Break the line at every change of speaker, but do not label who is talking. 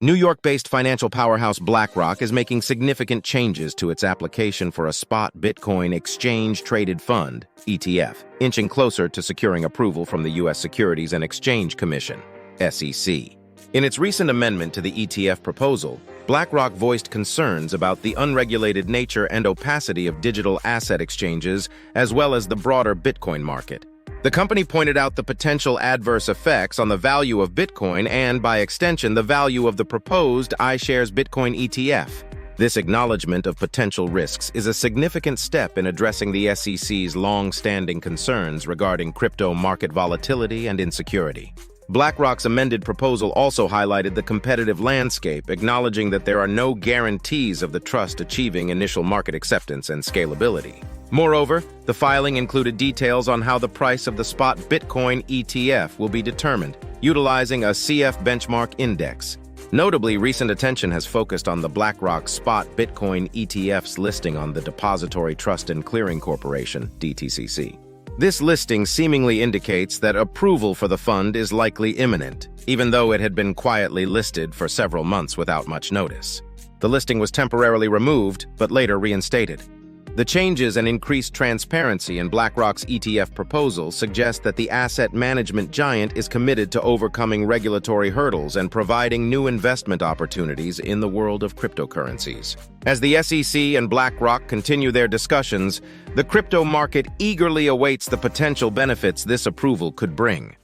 New York-based financial powerhouse BlackRock is making significant changes to its application for a spot Bitcoin exchange-traded fund, ETF, inching closer to securing approval from the U.S. Securities and Exchange Commission, SEC. In its recent amendment to the ETF proposal, BlackRock voiced concerns about the unregulated nature and opacity of digital asset exchanges, as well as the broader Bitcoin market. The company pointed out the potential adverse effects on the value of Bitcoin and, by extension, the value of the proposed iShares Bitcoin ETF. This acknowledgement of potential risks is a significant step in addressing the SEC's long-standing concerns regarding crypto market volatility and insecurity. BlackRock's amended proposal also highlighted the competitive landscape, acknowledging that there are no guarantees of the trust achieving initial market acceptance and scalability. Moreover, the filing included details on how the price of the spot Bitcoin ETF will be determined, utilizing a CF benchmark index. Notably, recent attention has focused on the BlackRock spot Bitcoin ETF's listing on the Depository Trust and Clearing Corporation, DTCC. This listing seemingly indicates that approval for the fund is likely imminent, even though it had been quietly listed for several months without much notice. The listing was temporarily removed, but later reinstated. The changes and increased transparency in BlackRock's ETF proposal suggest that the asset management giant is committed to overcoming regulatory hurdles and providing new investment opportunities in the world of cryptocurrencies. As the SEC and BlackRock continue their discussions, the crypto market eagerly awaits the potential benefits this approval could bring.